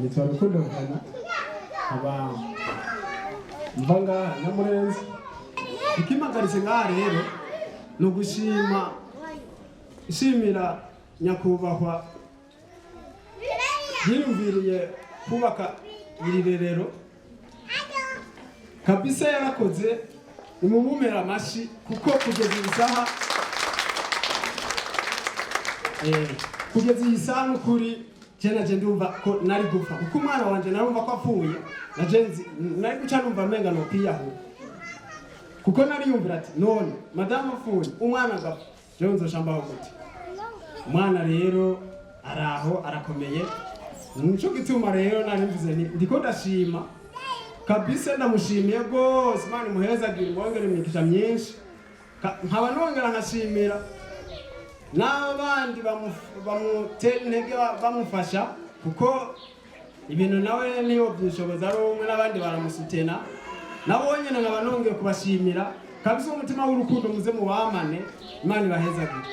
nitwa Rukundo Nkana aba mvanga namurenze ikimagaritse ngaha rero no gushima ishimira nyakubahwa yiyumviriye kubaka iri rerero kabisa yarakoze imumumera amashi kuko kugeza iyi saha n'ukuri je ndumva ko nari gupfa kuko umwana wanje narumva ko apfuye nari guca numva amenga no kwiyaho kuko nari yumvira ati none madame apfuye umwana agapfa je nzoshambaho gute. Umwana rero araho arakomeye nico gituma rero nari mvuze ndiko ndashima kabisa ndamushimiye gose Imana imuhezagira mwongere imikisha myinshi nkaba nongera nkashimira n'abandi bamutera intege bamufasha kuko ibintu nawe niyo byishoboza ari umwe n'abandi baramusutena nabo nyene nkaba nongeye kubashimira kabisa umutima w'urukundo muze mubamane Imana ibahezagira.